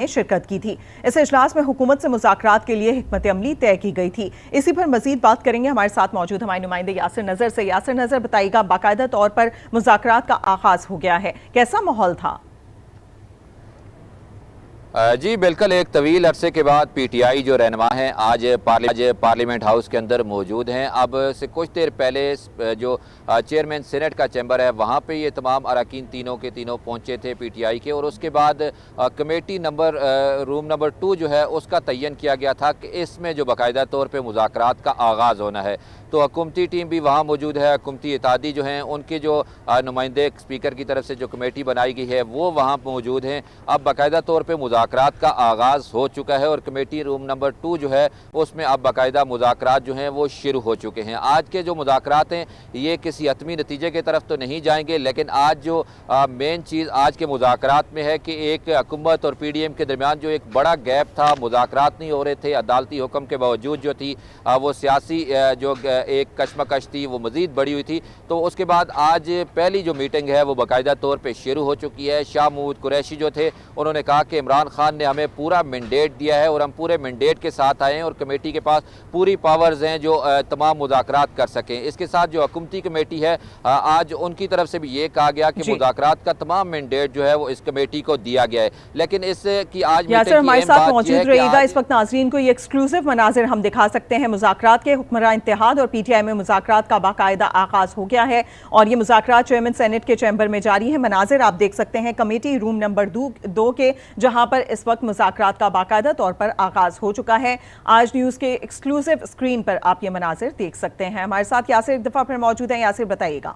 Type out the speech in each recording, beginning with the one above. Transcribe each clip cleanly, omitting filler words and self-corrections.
शिरकत की थी। इस इजलास में हुकूमत से मुज़ाकरात के लिए हिकमत अमली तय की गई थी। इसी पर मजीद बात करेंगे हमारे साथ मौजूद हमारे नुमाइंदे यासिर नजर से। यासिर नजर, बताइएगा, बाकायदा तौर पर मुज़ाकरात का आगाज हो गया है, कैसा माहौल था? जी बिल्कुल, एक तवील अरसे के बाद PTI जो रहनुमा हैं आज पार्लियामेंट हाउस के अंदर मौजूद हैं। अब से कुछ देर पहले जो चेयरमैन सीनेट का चैम्बर है वहाँ पे ये तमाम अरकान तीनों के तीनों पहुँचे थे PTI के, और उसके बाद कमेटी रूम नंबर 2 जो है उसका तयन किया गया था कि इसमें जो बाकायदा तौर पर मुज़ाकरात का आगाज़ होना है। तो हुकूमती टीम भी वहाँ मौजूद है, हुकूमती इत्तेहादी जो हैं उनके जो नुमाइंदे स्पीकर की तरफ से जो कमेटी बनाई गई है वो वहाँ मौजूद हैं। अब बाकायदा तौर पर मुज़ाकरात का आगाज़ हो चुका है और कमेटी रूम नंबर 2 जो है उसमें अब बाकायदा मुज़ाकरात जो हैं वो शुरू हो चुके हैं। आज के जो मुज़ाकरात हैं ये किसी हतमी नतीजे की तरफ तो नहीं जाएंगे, लेकिन आज जो मेन चीज़ आज के मुज़ाकरात में है कि एक हुकूमत और PDM के दरमियान जो एक बड़ा गैप था, मुज़ाकरात नहीं हो रहे थे, अदालती हुक्म के बावजूद जो थी वो सियासी जो एक कशमकश थी वो मज़ीद बढ़ी हुई थी। तो उसके बाद आज पहली जो मीटिंग है वो बाकायदा तौर पर शुरू हो चुकी है। शाह महमूद कुरैशी जो थे उन्होंने कहा कि इमरान खान ने हमें पूरा मैंडेट दिया है और हम पूरे मैंडेट के साथ आए हैं और कमेटी के पास पूरी पावर्स हैं जो तमाम मुज़ाकरात कर सकें। इसके साथ जो हुकूमती कमेटी है आज उनकी तरफ से भी ये कहा गया कि मुज़ाकरात का तमाम मैंडेट जो है वो इस कमेटी को दिया गया है। लेकिन इसकी आज हमारे साथ मौजूद रहिएगा। इस वक्त नाज़रीन को ये एक्सक्लूसिव मनाजिर हम दिखा सकते हैं। मुज़ाकरात के हुक्मरान इत्तेहाद और PTI में मुज़ाकरात का बाकायदा आगाज़ हो गया है और ये मुज़ाकरात चेयरमैन सेनेट के चैम्बर में जारी है। मनाजिर आप देख सकते हैं कमेटी रूम नंबर 2 के, जहां पर इस वक्त मुज़ाकरात का बाकायदा तौर पर आगाज़ हो चुका है। आज न्यूज़ के एक्सक्लूसिव स्क्रीन पर आप ये मनाजिर देख सकते हैं। हमारे साथ यासिर एक दफ़ा फिर मौजूद हैं। यासिर, बताइएगा।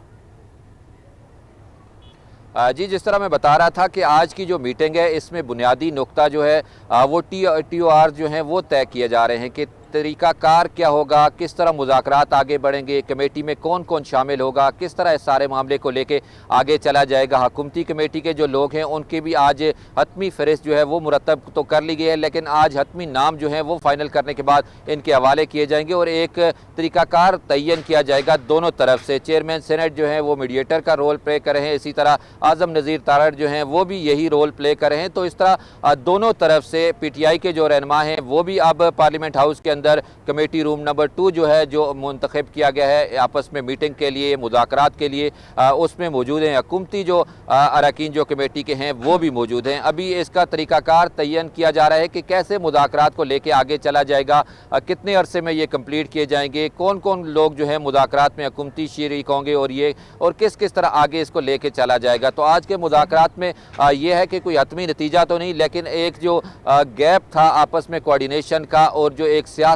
जी, जिस तरह मैं बता रहा था कि आज की जो मीटिंग है इसमें बुनियादी नुक्ता जो है वो TOR जो हैं वो तय किए जा रहे हैं कि तरीक़ाकार क्या होगा, किस तरह मुज़ाकरात आगे बढ़ेंगे, कमेटी में कौन कौन शामिल होगा, किस तरह इस सारे मामले को लेके आगे चला जाएगा। हुकूमती कमेटी के जो लोग हैं उनकी भी आज हतमी फ़हरिस्त जो है वो मुरतब तो कर ली गई है, लेकिन आज हतमी नाम जो है वो फाइनल करने के बाद इनके हवाले किए जाएंगे और एक तरीक़ाकार तयन किया जाएगा दोनों तरफ से। चेयरमैन सीनेट जो है वो मीडिएटर का रोल प्ले कर रहे हैं, इसी तरह आज़म नज़ीर तारड़ जो हैं वो भी यही रोल प्ले कर रहे हैं। तो इस तरह दोनों तरफ से PTI के जो रहनुमा हैं वो भी अब पार्लियामेंट हाउस के अंदर कमेटी रूम नंबर 2 जो है जो मुंतखब किया गया है आपस में मीटिंग के लिए, मुज़ाकरात के लिए, उसमें मौजूद हैं। हुकूमती जो अरकान जो कमेटी के हैं वो भी मौजूद हैं। अभी इसका तरीक़ाकार तयन किया जा रहा है कि कैसे मुज़ाकरात को लेके आगे चला जाएगा, कितने अरसे में ये कंप्लीट किए जाएंगे, कौन कौन लोग जो है मुज़ाकरात में हुकूमती शरीक होंगे और किस किस तरह आगे इसको लेके चला जाएगा। तो आज के मुज़ाकरात में ये है कि कोई हतमी नतीजा तो नहीं, लेकिन एक जो गैप था आपस में कोऑर्डिनेशन का और जो एक सियासी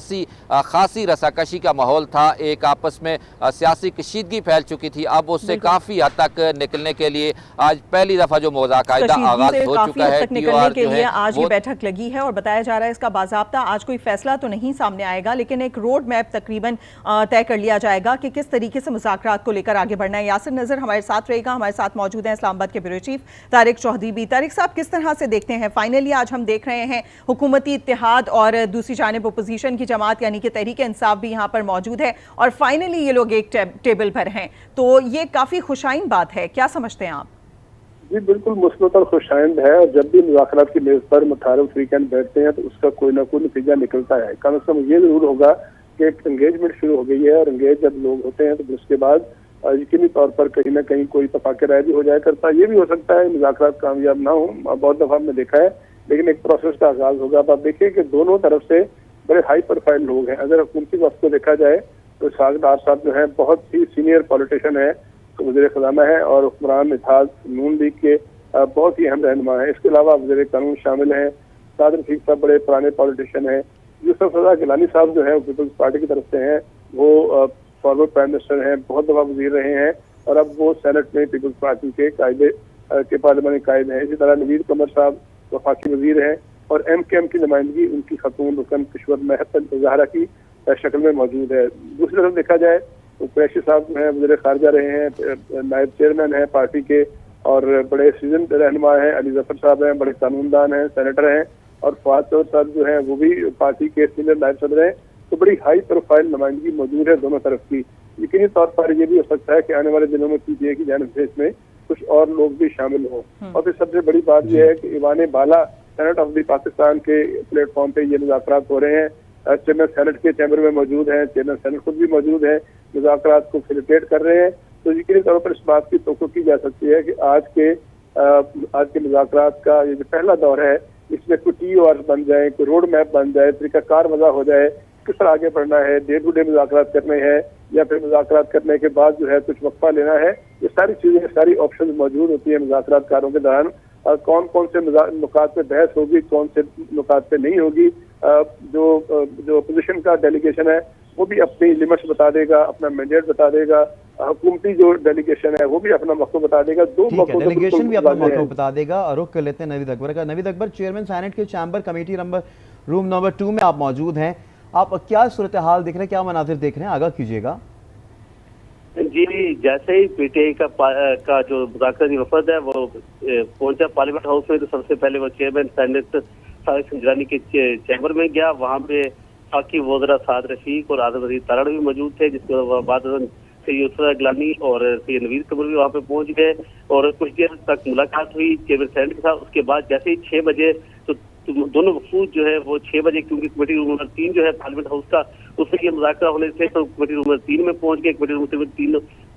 खासी रसाकशी का माहौल था, एक आपस में सियासी कशीदगी फैल चुकी थी, अब उससे काफ़ी हद तक निकलने के लिए आज पहली दफ़ा जो बाकायदा आगाज़ हो चुका है। निकलने के लिए आज ये बैठक लगी है और बताया जा रहा है इसका बाज़ाब्ता आज कोई फैसला तो नहीं सामने आएगा, लेकिन एक रोड मैप तकरीबन तय कर लिया जाएगा कि किस तरीके से मुज़ाकरात को लेकर आगे बढ़ना है। यासिर नज़र हमारे साथ रहेगा। हमारे साथ मौजूद हैं इस्लामाबाद के ब्यूरो चीफ तारिक चौधरी भी। तारिक साहब, किस तरह से देखते हैं फाइनली आज हम देख रहे हैं हुकूमती इत्तेहाद और दूसरी जानिब अपोजिशन की जमात यानी कि तहरीक इंसाफ भी यहाँ पर मौजूद है और फाइनली ये लोग एक टेबल पर हैं, तो ये काफ़ी खुशाइन बात है, क्या समझते हैं आप? जी बिल्कुल मुस्बत और खुशाइंद है, और जब भी मुज़ाकरात की मेज़ पर मुतारिफ फ्रीकैन बैठते हैं तो उसका कोई ना कोई नतीजा निकलता है। कम से कम ये जरूर होगा कि एक एंगेजमेंट शुरू हो गई है और एंगेज जब लोग होते हैं तो उसके बाद यकीनी तौर पर कहीं ना कहीं कोई तफाक़े राय भी हो जाया करता है। ये भी हो सकता है मुज़ाकरात कामयाब ना हो, बहुत दफ़ा हमने देखा है, लेकिन एक प्रोसेस का आगाज़ होगा। अब आप देखिए कि दोनों तरफ से बड़े हाई प्रोफाइल लोग हैं। अगर हुकूमती वक्त को देखा जाए तो सागदार साहब जो है बहुत ही सीनियर पॉलिटिशियन है, तो वज़ीर ख़ज़ाना है और हुक्मरान इत्तेहाद नून लीग के बहुत ही अहम रहनुमा है। इसके अलावा वज़ीर कानून शामिल हैं, सादर रफीक साहब बड़े पुराने पॉलिटिशियन हैं, यूसुफ रज़ा गिलानी साहब जो है पीपल्स पार्टी की तरफ से हैं, वो फॉरवर्ड प्राइम मिनिस्टर हैं, बहुत दफ़ा वज़ीर रहे हैं और अब वो सेनेट में पीपल्स पार्टी के कायदे के पार्लियामानी कायद हैं। इसी तरह नवीद कमर साहब वफाकी वज़ीर हैं और MKM की नुमाइंदगी उनकी खतून रुकन किश्वर महत ज़हरा की शक्ल में मौजूद है। दूसरी तरफ देखा जाए तो कुरैशी साहब जो है वज़ीर ख़ारजा रहे हैं, नायब चेयरमैन हैं पार्टी के और बड़े सीजन रहनुमा हैं। अली जफर साहब हैं, बड़े कानूनदान हैं, सेनेटर हैं और फवाद चौधरी साहब जो हैं वो भी पार्टी के सीनियर नायब सदर हैं। तो बड़ी हाई प्रोफाइल नुमाइंदगी मौजूद है दोनों तरफ की। यकीनी तौर पर यह भी हो सकता है कि आने वाले दिनों में PTI की जानिब से इसमें कुछ और लोग भी शामिल हों। और फिर सबसे बड़ी बात यह है कि ईवान बाला सेनेट ऑफ द पाकिस्तान के प्लेटफॉर्म पे ये मुज़ाकरात हो रहे हैं। चेयरमैन सेनेट के चैम्बर में मौजूद हैं, चेयरमैन सेनेट खुद भी मौजूद है, मुज़ाकरात को फैसिलिटेट कर रहे हैं। तो यकीनी तौर पर इस बात की तवक्को की जा सकती है कि आज के मुज़ाकरात का ये जो पहला दौर है, इसमें कोई TOR बन जाए, कोई रोड मैप बन जाए, तरीकाकार वज़ा हो जाए, किस तरह आगे बढ़ना है, डे टू डे मुज़ाकरात करने हैं या फिर मुज़ाकरात करने के बाद जो है कुछ वक्फा लेना है। ये सारी चीजें, सारी ऑप्शन मौजूद होती है मुज़ाकरातकारों के दौरान। कौन कौन से नुकात पे बहस होगी, कौन से नुकात पे नहीं होगी, जो अपोजिशन का डेलीगेशन है वो भी अपनी लिमिट्स बता देगा, अपना मैंडेट बता देगा, हुकूमती जो डेलीगेशन है वो भी अपना मौक़िफ़ बता देगा। डेलीगेशन भी अपना मौक़िफ़ बता देगा। रुख कर लेते हैं नवीद अकबर का। नवीद अकबर, चेयरमैन सेनेट के चैम्बर कमेटी रूम नंबर 2 में आप मौजूद हैं। आप क्या सूरत हाल देख रहे हैं, क्या मनाजिर देख रहे हैं, आगाह कीजिएगा। जी, जैसे ही PTI का जो मुज़ाकराती वफद है वो पहुंचा पार्लियामेंट हाउस में, तो सबसे पहले वो चेयरमैन सेनेट सादिक संजरानी के चैम्बर में गया। वहाँ पे साकी वज़रा साद रफीक और आज़म अजीज तारड़ भी मौजूद थे, जिसके बाद सैयद गिलानी और सैयद नवीद कमर भी वहाँ पे पहुंच गए और कुछ देर तक मुलाकात हुई चेयरमैन सेनेट के साथ। उसके बाद जैसे ही 6 बजे तो दोनों वफूद जो है वो 6 बजे, क्योंकि कमेटी रूम नंबर 3 जो है पार्लियामेंट हाउस का, उसमें ये मुज़ाकरा होने से तो कमेटी रूम नंबर 3 में पहुंच गए। कमेटी रूम नंबर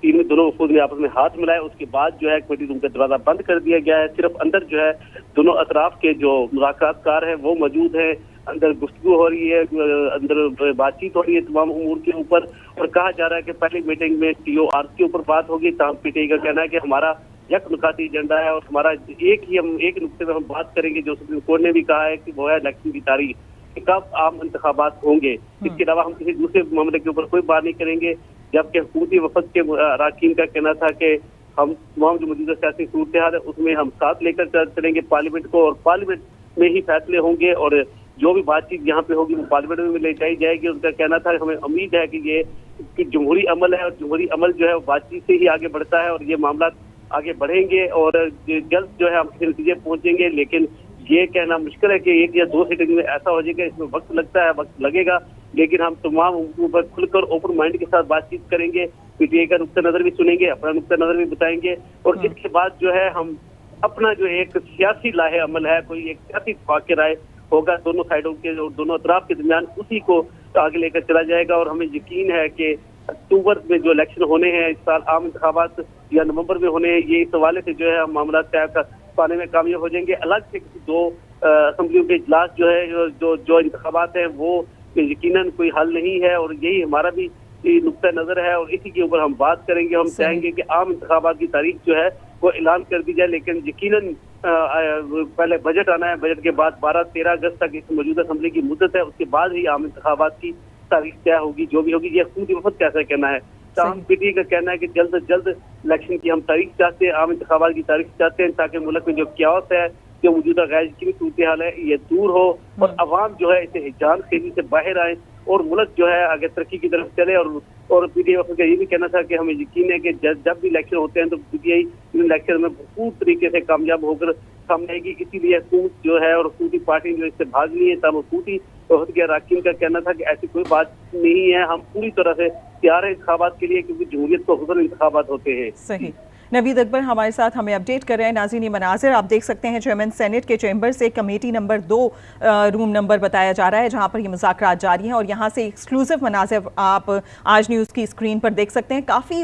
3 में दोनों वफूद ने आपस में हाथ मिलाए। उसके बाद जो है कमेटी रूम का दरवाजा बंद कर दिया गया है। सिर्फ अंदर जो है दोनों अतराफ के जो मुज़ाकरातकार हैं वो मौजूद हैं। अंदर गुफ्तगू हो रही है, अंदर बातचीत हो रही है तमाम उमूर के ऊपर, और कहा जा रहा है कि पहली मीटिंग में TOR के ऊपर बात होगी। तमाम PTI का कहना है कि हमारा यक नुकाती एजेंडा है और हमारा एक नुक्ते में हम बात करेंगे, जो सुप्रीम कोर्ट ने भी कहा है कि वो है इलेक्शन की तारीख, कि कब आम इंतखाबात होंगे। इसके अलावा हम किसी दूसरे मामले के ऊपर कोई बात नहीं करेंगे। जबकि हुकूमती वफद के अरकान का कहना था कि हम तमाम जो मौजूदा सियासी सूरत हाल है उसमें हम साथ लेकर चलेंगे पार्लियामेंट को, और पार्लियामेंट में ही फैसले होंगे और जो भी बातचीत यहाँ पे होगी वो पार्लियामेंट में ले जाई जाएगी। उनका कहना था हमें उम्मीद है कि ये जमहूरी अमल है और जमहूरी अमल जो है वो बातचीत से ही आगे बढ़ता है और ये मामला आगे बढ़ेंगे और जल्द जो है हम किसी नतीजे पहुंचेंगे। लेकिन ये कहना मुश्किल है कि 1 या 2 सीटिंग में ऐसा हो जाएगा, इसमें वक्त लगता है, वक्त लगेगा। लेकिन हम तमाम ऊपर खुलकर ओपन माइंड के साथ बातचीत करेंगे, PTI का नुक्ता नजर भी सुनेंगे, अपना नुक्ता नजर भी बताएंगे, और इसके बाद जो है हम अपना जो एक सियासी लाहे अमल है, कोई एक सियासी इत्तेफाक की राय होगा दोनों साइडों के और दोनों अतराफ के दरमियान, उसी को आगे लेकर चला जाएगा। और हमें यकीन है कि अक्टूबर में जो इलेक्शन होने हैं इस साल, आम इंतखाबात या नवंबर में होने हैं, ये इस हवाले से जो है हम मामला तय पाने में कामयाब हो जाएंगे। अलग से 2 असम्बलियों के इजलास जो है जो इंतखाबात है वो यकीनन कोई हल नहीं है, और यही हमारा भी नुक्ता नजर है और इसी के ऊपर हम बात करेंगे। हम चाहेंगे कि आम इंतखाबात की तारीख जो है वो ऐलान कर दी जाए, लेकिन यकीनन पहले बजट आना है, बजट के बाद 12-13 अगस्त तक इस मौजूदा असम्बली की मुद्दत है, उसके बाद ही आम इंतखाबात की तारीख तय होगी। जो भी होगी, ये हुकूमती वफद कैसा कहना है। तमाम PTI का कहना है कि जल्द से जल्द इलेक्शन की हम तारीख चाहते हैं, आम इंतखाबात की तारीख चाहते हैं, ताकि मुल्क में जो क्यास है, जो मौजूदा गैर यकीनी सूरत हाल है, ये दूर हो और अवाम जो है इसे हिजान खेजी से बाहर आए और मुल्क जो है आगे तरक्की की तरफ चले। और PTI वफद का ये भी कहना था कि हमें यकीन है कि जब भी इलेक्शन होते हैं तो PTI इन इलेक्शन में भरपूर तरीके से कामयाब होकर सामने आएगी। इसीलिए हुकूमत जो है और हुकूमती पार्टी जो इससे भाग ली है, तब हुकूमती वफद के अरकान का कहना था कि ऐसी कोई बात नहीं है, हम पूरी तरह से तैयार हैं इंतखाबात के लिए, क्योंकि जमहूरियत को हुसन इंतखाबात होते हैं। सही। नवीद अकबर हमारे साथ हमें अपडेट कर रहे हैं। नाज़रीन, मनाजिर आप देख सकते हैं चेयरमैन सेनेट के चैम्बर से कमेटी नंबर 2 रूम नंबर बताया जा रहा है, जहां पर ये मुज़ाकरात जारी हैं और यहां से एक्सक्लूसिव मनाजिर आप आज न्यूज़ की स्क्रीन पर देख सकते हैं। काफ़ी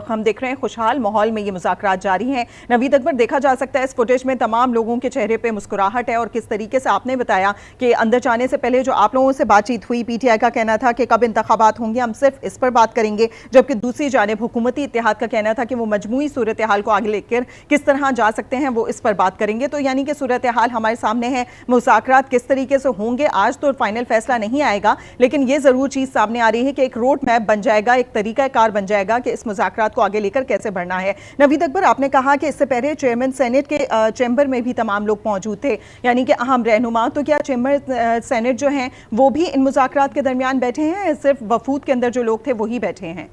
हम देख रहे हैं खुशहाल माहौल में ये मुज़ाकरात जारी हैं। नवीद अकबर, देखा जा सकता है इस फुटेज में तमाम लोगों के चेहरे पर मुस्कुराहट है और किस तरीके से आपने बताया कि अंदर जाने से पहले जो आप लोगों से बातचीत हुई, PTI का कहना था कि कब इंतखाबात होंगे, हम सिर्फ इस पर बात करेंगे, जबकि दूसरी जानिब हुकूमती इत्तेहाद का कहना था कि वो मजमूई सूरत हाल को आगे लेकर किस तरह जा सकते हैं वो इस पर बात करेंगे। तो यानी कि सूरत हाल हमारे सामने है, मुज़ाकरात किस तरीके से होंगे, आज तो फाइनल फैसला नहीं आएगा, लेकिन ये जरूर चीज सामने आ रही है कि एक रोड मैप बन जाएगा, एक तरीकाकार बन जाएगा कि इस मुज़ाकरात को आगे लेकर कैसे बढ़ना है। नवीद अकबर, आपने कहा कि इससे पहले चेयरमैन सेनेट के चैम्बर में भी तमाम लोग मौजूद थे, यानी कि अहम रहनुमा, तो क्या चैम्बर सेनेट जो हैं वो भी इन मुज़ाकरात के दरमियान बैठे हैं, सिर्फ वफूद के अंदर जो लोग थे वही बैठे हैं?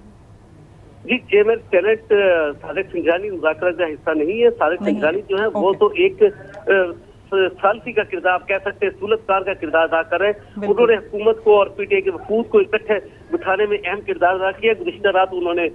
जी, चेयरमैन सेनेट सादिक संजरानी मुज़ाकरात का हिस्सा नहीं है। सादिक संजरानी जो है वो तो एक सालसी का किरदार, आप कह सकते हैं सूलतकार का किरदार अदा कर रहे हैं। उन्होंने हुकूमत को और PTI के वफूद को इकट्ठे बिठाने में अहम किरदार अदा किया। गुज़िश्ता रात उन्होंने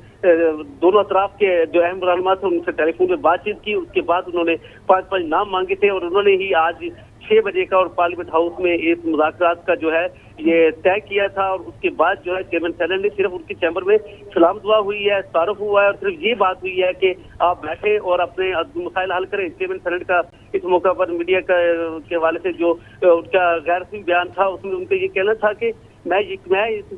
दोनों अतराफ के जो अहम रहनुमा थे उनसे टेलीफोन पर बातचीत की, उसके बाद उन्होंने 5-5 नाम मांगे थे और उन्होंने ही आज 6 बजे का और पार्लियामेंट हाउस में इस मुज़ाकरात का जो है ये तय किया था। और उसके बाद जो है चेयरमैन सैनेट ने सिर्फ उनके चैम्बर में सलाम दुआ हुई है, तारुफ हुआ है और सिर्फ ये बात हुई है कि आप बैठे और अपने मसाइल हल करें। चेयरमैन सैनेट का इस मौका पर मीडिया के हवाले से जो उनका गैर रस्मी बयान था उसमें उनका ये कहना था कि मैं इस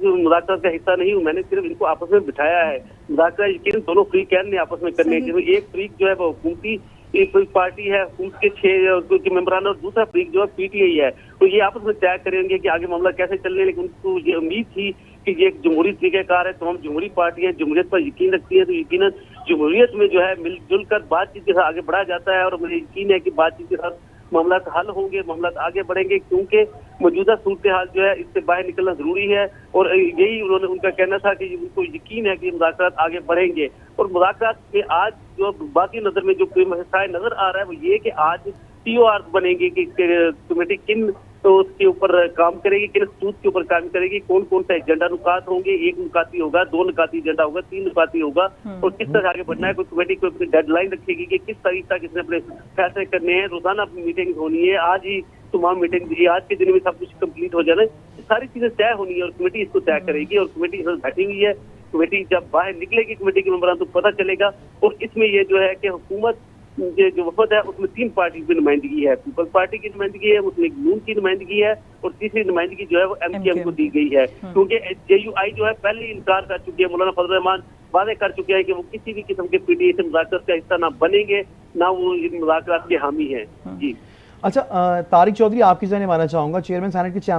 मुज़ाकरात का हिस्सा नहीं हूँ, मैंने सिर्फ इनको आपस में बिठाया है। मुज़ाकरा यकीन दोनों फ्री कैन ने आपस में करने, जिसमें एक फ्रीक जो है वो हुकूमती एक पार्टी है, हुकूमत के 6 मेंबरान और दूसरा फ्रीक जो है पीटीआई है। तो ये आपस में तय करेंगे कि आगे मामला कैसे चलने। लेकिन उनको ये उम्मीद थी कि ये एक जमहूरी तरीक़ाकार है, तो हम जमहूरी पार्टी है, जमहूरियत पर यकीन रखती है, तो यकीनन जमहूरियत में जो है मिलजुल कर बातचीत के साथ आगे बढ़ा जाता है। और मुझे यकीन है कि बातचीत के साथ मामला हल होंगे, मामला आगे बढ़ेंगे, क्योंकि मौजूदा सूरत हाल जो है इससे बाहर निकलना जरूरी है। और यही उनका कहना था कि उनको यकीन है कि मुज़ाकरात आगे बढ़ेंगे। और मुज़ाकरात में आज जो बाकी नजर में जो मसला नजर आ रहा है वो ये कि आज TOR बनेंगे कि कमेटी किन तो उसके ऊपर काम करेगी, किन सूद के ऊपर काम करेगी, कौन कौन सा एजेंडा नुकात होंगे, 1 नुकाती होगा, 2 नुकाती एजेंडा होगा, 3 नुकाती होगा, और किस तरह आगे बढ़ना है। कोई कमेटी को अपनी डेडलाइन रखेगी कि किस तारीख तक इसने अपने फैसले करने हैं। रोजाना मीटिंग होनी है, आज ही तमाम मीटिंग आज के दिन में सब कुछ कंप्लीट हो जाना, सारी चीजें तय होनी है और कमेटी इसको तय करेगी। और कमेटी बैठी हुई है, कमेटी जब बाहर निकलेगी कमेटी के मेंबरान तो पता चलेगा। और इसमें ये जो है कि हुकूमत ये जो वफद है उसमें 3 पार्टी की नुमाइंदगी है, पीपल्स पार्टी की नुमाइंदगी है, मुस्लिम लीग नून की नुमाइंदगी है और तीसरी नुमाइंदगी जो है वो MKM को दी गई है। क्योंकि JUI जो है पहले ही इनकार कर चुकी है, मौलाना फजल रहमान वादे कर चुके हैं कि वो किसी भी किस्म के PTI से मुज़ाकरात का हिस्सा ना बनेंगे, ना वो इन मुज़ाकरात के हामी हैं। जी अच्छा, तारिक चौधरी आपकी जाने मानना चाहूंगा, चेयरमैन सैनेट के